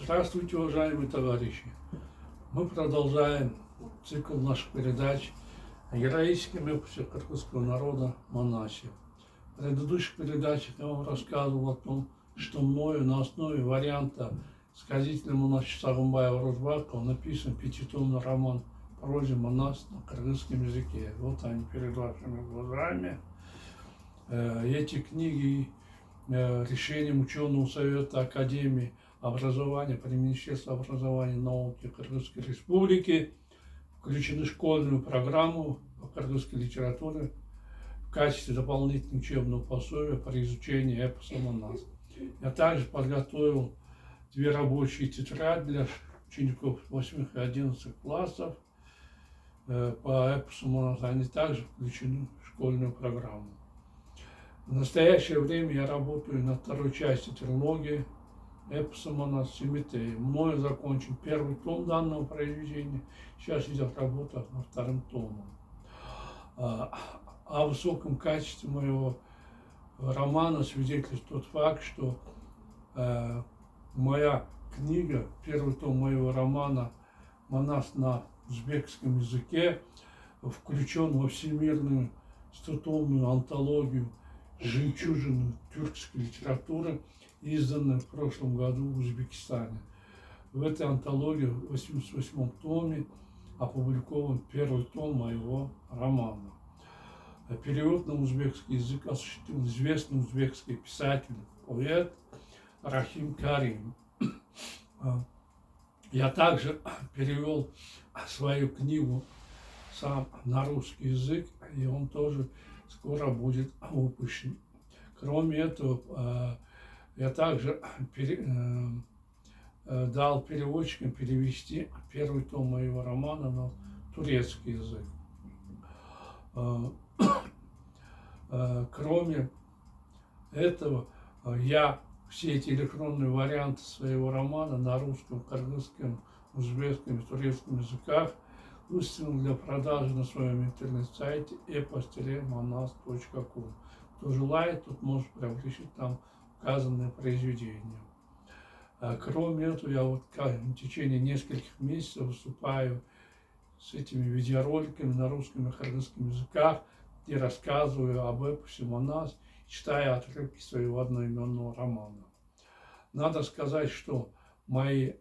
Здравствуйте, уважаемые товарищи! Мы продолжаем цикл наших передач о героическом эпосе кыргызского народа Манасе. В предыдущих передачах я вам рассказывал о том, что мною на основе варианта сказителя Манаса Сагынбаева Розбакова написан пятитомный роман «Прозе Манас» на кыргызском языке. Вот они перед вашими глазами. Эти книги решением ученого совета Академии образования при Министерстве образования и науки Кыргызской Республики включены в школьную программу по кыргызской литературе в качестве дополнительного учебного пособия по изучению эпоса Манас. Я также подготовил 2 рабочие тетради для учеников 8 и 11 классов по эпосу Манас. Они также включены в школьную программу. В настоящее время я работаю над второй частью трилогии эпоса Манас Семитей. Мною закончен 1-й том данного произведения. Сейчас идет работа над 2-м томом. О высоком качестве моего романа свидетельствует тот факт, что моя книга, 1-й том моего романа «Манас» на узбекском языке включен во всемирную 100-томную антологию «Жемчужины тюркской литературы», изданную в прошлом году в Узбекистане. В этой антологии в 88-м томе опубликован 1-й том моего романа. Перевод на узбекский язык осуществил известный узбекский писатель, поэт Рахим Карим. Я также перевел свою книгу сам на русский язык, и он тоже скоро будет выпущен. Кроме этого, я также дал переводчикам перевести 1-й том моего романа на турецкий язык. Кроме этого, я все эти электронные варианты своего романа на русском, кыргызском, узбекском и турецком языках выставил для продажи на своем интернет-сайте epos-manas.com. Кто желает, тот может приобрести там указанное произведение. Кроме этого, я вот в течение нескольких месяцев выступаю с этими видеороликами на русском и кыргызском языках, где рассказываю об эпосе Манас, читая отрывки своего одноименного романа. Надо сказать, что мои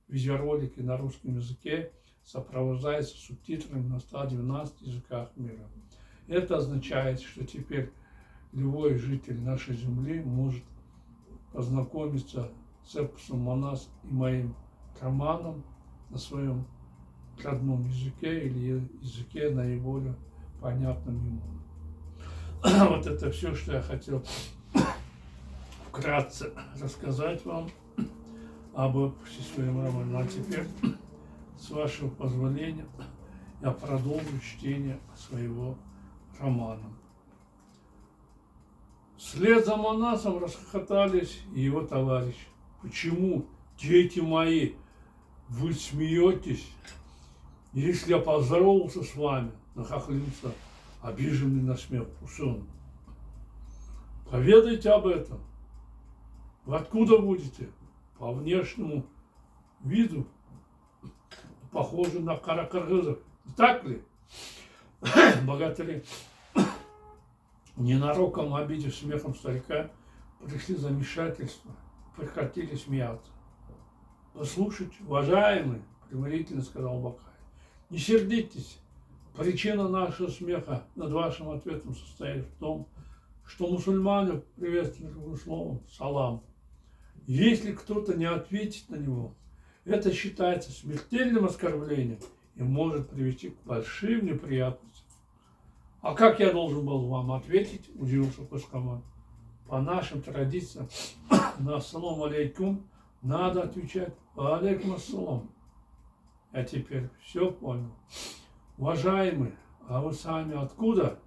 видеоролики на русском языке сопровождаются субтитрами на 112 языках мира. Это означает, что теперь любой житель нашей земли может познакомиться с эпосом Манас и моим романом на своем родном языке или языке наиболее понятном ему. Вот это все, что я хотел вкратце рассказать вам об эпосе своем романе. А теперь, с вашего позволения, я продолжу чтение своего романа. Вслед за Манасом расхохотались и его товарищи. Почему, дети мои, вы смеетесь? Если я поздоровался с вами, нахохлился, обиженный на смех Пушон. Поведайте об этом. Вы откуда будете? По внешнему виду похожи на каракыргызов. Не так ли? Богатыри, ненароком обидев смехом старика, пришли в замешательство, прекратили смеяться. Послушайте, уважаемый, примирительно сказал Бакай, не сердитесь. Причина нашего смеха над вашим ответом состоит в том, что мусульмане приветствуют другим словом «салам». Если кто-то не ответит на него, это считается смертельным оскорблением и может привести к большим неприятностям. А как я должен был вам ответить, удивился Кускаман. По нашим традициям на ассалам алейкум надо отвечать алейкум ассалам. Я теперь все понял. Уважаемый, а вы сами откуда?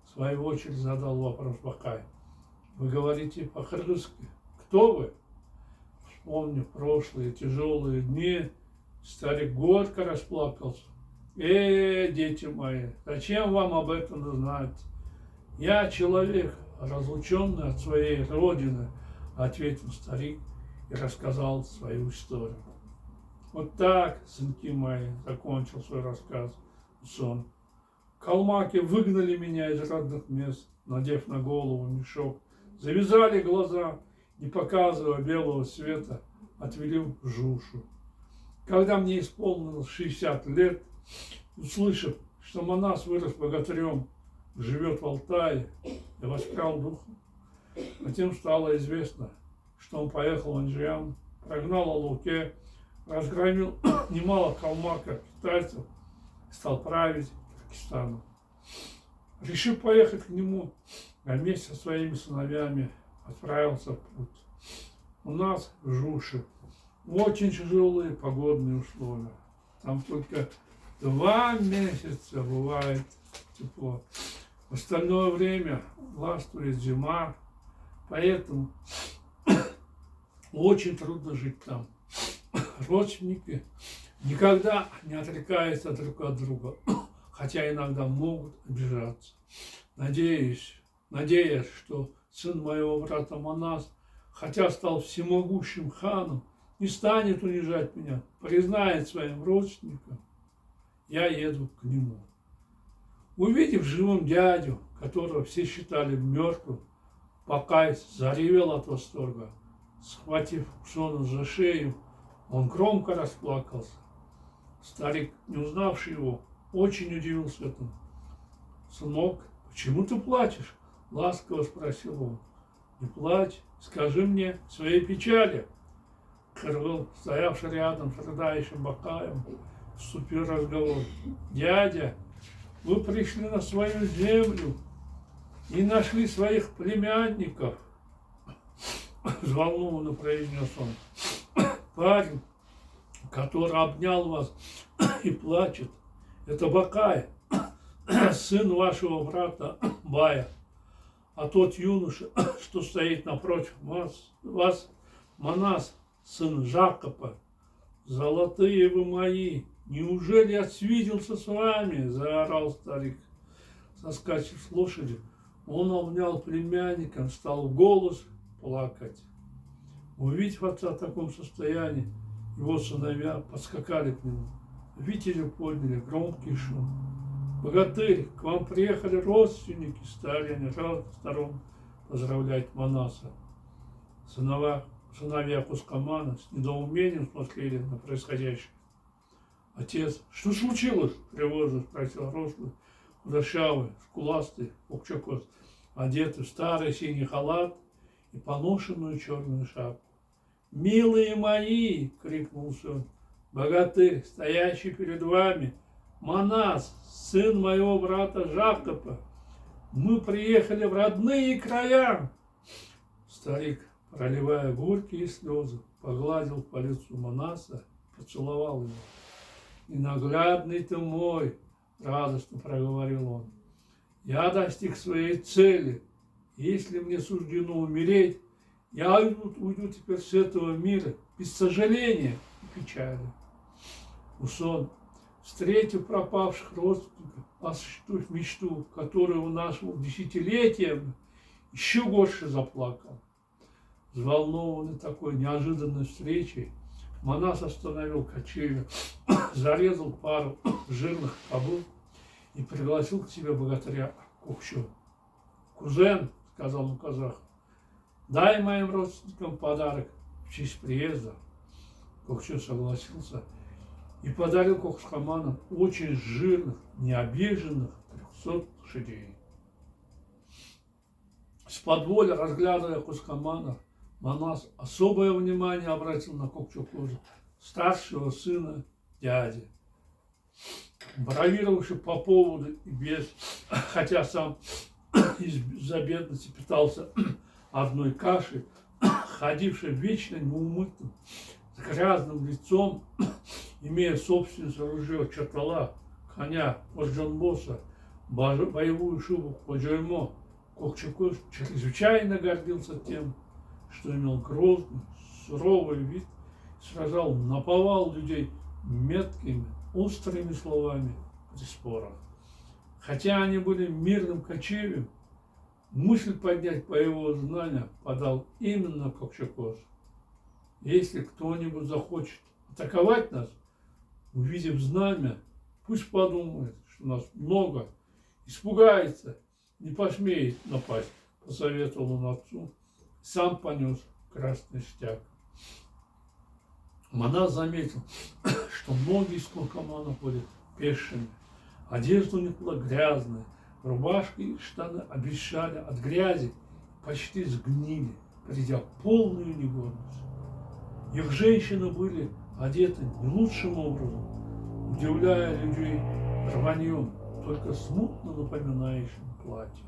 В свою очередь задал вопрос Бакай. Вы говорите по-кыргызски. Кто вы? Вспомнив прошлые тяжелые дни, старик горько расплакался. Дети мои, зачем вам об этом знать? Я человек, разлученный от своей родины, ответил старик и рассказал свою историю. Вот так, сынки мои, закончил свой рассказ Усон. Калмаки выгнали меня из родных мест, надев на голову мешок, завязали глаза, не показывая белого света, отвели в Жушу. Когда мне исполнилось 60 лет, услышав, что Манас вырос богатырем, живет в Алтае, я воспрял духом. Затем стало известно, что он поехал в Анжиан, прогнал Алуке, разгромил немало калмаков, китайцев, стал править Пакистаном. Решив поехать к нему, я вместе со своими сыновьями отправился в путь. У нас в Жуше очень тяжелые погодные условия. Там только 2 месяца бывает тепло. В остальное время властвует зима, поэтому очень трудно жить там. Родственники никогда не отрекаются друг от друга, хотя иногда могут обижаться. Надеясь, что сын моего брата Манас, хотя стал всемогущим ханом, не станет унижать меня, признает своим родственникам, я еду к нему. Увидев живым дядю, которого все считали мертвым, Бакай заревел от восторга. Схватив Усона за шею, он громко расплакался. Старик, не узнавший его, очень удивился этому. «Сынок, почему ты плачешь?» — ласково спросил он. «Не плачь, скажи мне своей печали». Кыргыл, стоявший рядом с рыдающим Бакаем, вступил в разговор. «Дядя, вы пришли на свою землю и нашли своих племянников», — взволнованно произнес он. «Парень, который обнял вас и плачет, это Бакай, сын вашего брата Бая. А тот юноша, что стоит напротив вас, Манас, сын Жакопа. Золотые вы мои, неужели я свиделся с вами?» — заорал старик. Соскочив с лошади, он обнял племянника, стал в голос плакать. Увидев отца в таком состоянии, его сыновья подскакали к нему. Витязи подняли громкий шум. «Богатырь, к вам приехали родственники!» — стали они разных сторон поздравлять Манаса. Сыновья Кускамана с недоумением смотрели на происходящее. «Отец, что случилось?» — тревожно спросил рослый, худощавый, скуластый Кокчокос, одетый в старый синий халат и поношенную черную шапку. «Милые мои!» — крикнул сын. «Богатырь, стоящий перед вами, Манас, сын моего брата Жакопа. Мы приехали в родные края!» Старик, проливая горькие слезы, погладил по лицу Манаса, поцеловал его. «Ненаглядный ты мой!» — радостно проговорил он. «Я достиг своей цели. Если мне суждено умереть, я уйду теперь с этого мира без сожаления и печали». Усон, встретив пропавших родственников, осуществив мечту, которую он нашел десятилетиями, еще больше заплакал. Взволнованный такой неожиданной встречей, Манас остановил кочевья, зарезал пару жирных кобыл и пригласил к себе богатыря Кокчу. «Кузен, — сказал он казаху, — дай моим родственникам подарок в честь приезда». Кокчу согласился и подарил Кокскаманам очень жирных, необиженных 300 лошадей. С-под воли, разглядывая Кускамана, Манас особое внимание обратил на Кокчокоза, старшего сына дяди. Бравировавший по поводу и без, хотя сам из-за бедности питался одной кашей, ходивший вечно неумытым, с грязным лицом, имея собственное ружье Чатала, коня Орджонбоса, боевую шубу Ходжоймо, Кокчокоз чрезвычайно гордился тем, что имел грозный, суровый вид, сражал наповал людей меткими, острыми словами при спорах. Хотя они были мирным кочевьем, мысль поднять боевого знания подал именно Кокчокоз. Если кто-нибудь захочет атаковать нас, увидев знамя, пусть подумает, что нас много, испугается, не посмеет напасть, посоветовал он отцу, сам понес красный стяг. Манас заметил, что многие из Кулкамана ходят пешими. Одежда у них была грязная, рубашки и штаны обещали от грязи, почти сгнили, придя в полную негодность. Их женщины были одеты не лучшим образом, удивляя людей рваньем, только смутно напоминающим платье.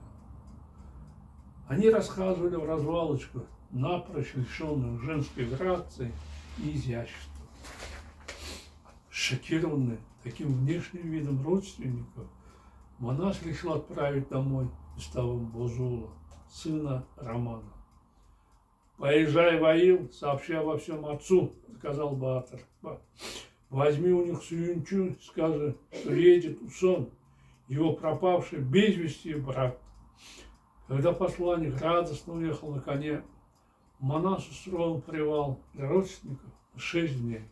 Они расхаживали в развалочку, напрочь лишенных женской грации и изящества. Шокированный таким внешним видом родственников, Манас решил отправить домой Истава Бозула, сына Романа. «Поезжай в Аил, сообщи обо всем отцу», — сказал Баатар. «Возьми у них Суюнчу, скажи, что едет Усон, его пропавший без вести брат». Когда посланник радостно уехал на коне, Манас устроил привал для родственников на 6 дней.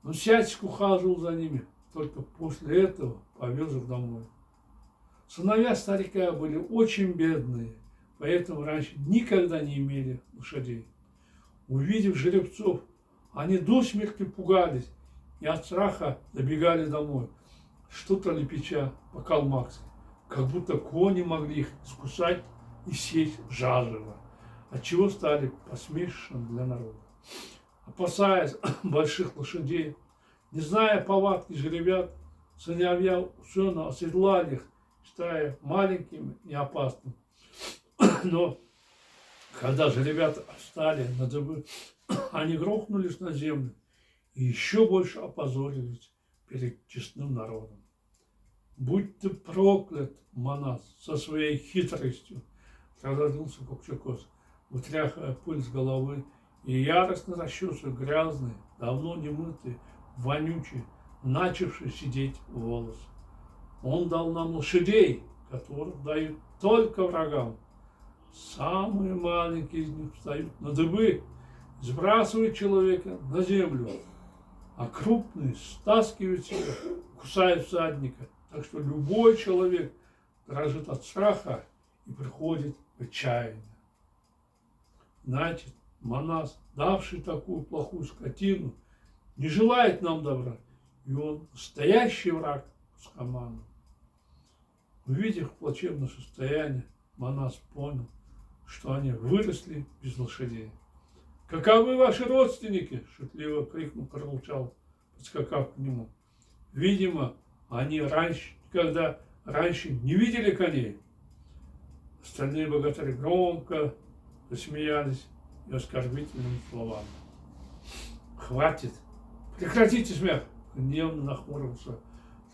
Он всячески ухаживал за ними, только после этого повез их домой. Сыновья старика были очень бедные, поэтому раньше никогда не имели лошадей. Увидев жеребцов, они до смерти пугались и от страха забегали домой, что-то лепеча по-калмакски, как будто кони могли их искусать и съесть заживо, отчего стали посмешищем для народа. Опасаясь больших лошадей, не зная повадки жеребят, сыновья Усона оседлали их, считая маленьким и опасным. Но когда же ребята встали на дыбы, они грохнулись на землю и еще больше опозорились перед честным народом. «Будь ты проклят, Манас, со своей хитростью!» — разозлился Кокчекос, вытряхивая пыль с головы и яростно расчесывая грязные, давно не мытые, вонючие, начавшие сидеть волосы. «Он дал нам лошадей, которых дают только врагам. Самые маленькие из них встают на дыбы, сбрасывают человека на землю, а крупные стаскивают себя, кусают всадника, так что любой человек дрожит от страха и приходит в отчаяние. Значит, Манас, давший такую плохую скотину, не желает нам добра, и он настоящий враг Кускаману». Увидев плачевное состояние, Манас понял, что они выросли без лошадей. «Каковы ваши родственники?» – шутливо крикнул Карлучал, подскакав к нему. Видимо, они никогда раньше не видели коней. Остальные богатыри громко засмеялись и оскорбительными словами. «Хватит! Прекратите смех!» – гневно нахмурился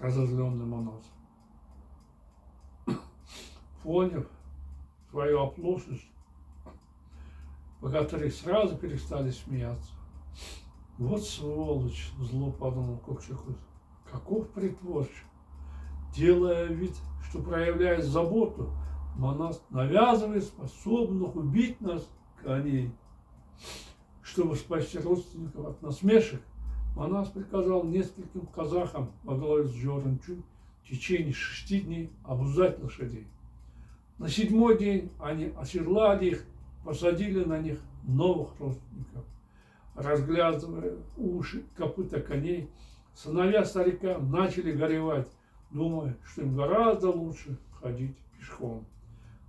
разозленный Манас. Поняв свою оплошность, богатыри сразу перестали смеяться. «Вот сволочь!» – зло подумал Кокчекос. «Каков притворщик!» Делая вид, что проявляет заботу, Манас навязывает способных убить нас коней. Чтобы спасти родственников от насмешек, Манас приказал нескольким казахам во главе с Джоранчу в течение 6 дней обуздать лошадей. На 7-й день они оседлали их, посадили на них новых родственников. Разглядывая уши, копыта коней, сыновья старика начали горевать, думая, что им гораздо лучше ходить пешком.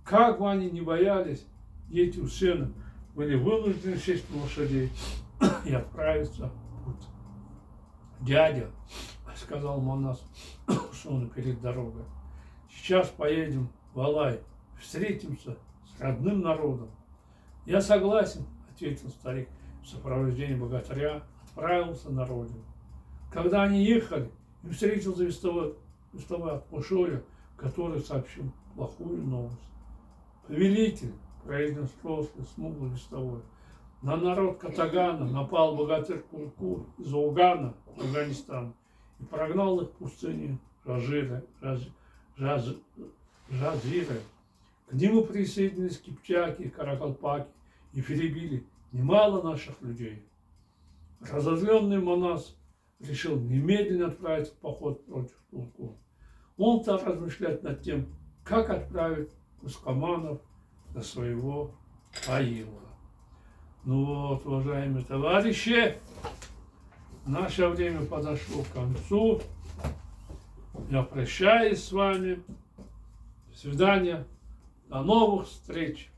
Как бы они ни боялись, дети Усена были вынуждены сесть на лошадей и отправиться в путь. «Дядя», — сказал Манас Усону перед дорогой, — «сейчас поедем в Алай, встретимся с родным народом». «Я согласен», — ответил старик, в сопровождении богатыря отправился на родину. Когда они ехали, им встретился вестовой от Мушоя, который сообщил плохую новость. «Повелитель», — произнес рослый, смуглый вестовой, — «на народ Катагана напал богатырь Куркур из Угана, Афганистана, и прогнал их в пустыню Жазиры. К нему присоединились кипчаки, каракалпаки и перебили немало наших людей». Разозленный Манас решил немедленно отправиться в поход против Турку. Он стал размышлять над тем, как отправить кускоманов до своего аила. Ну вот, уважаемые товарищи, наше время подошло к концу. Я прощаюсь с вами. До свидания. До новых встреч.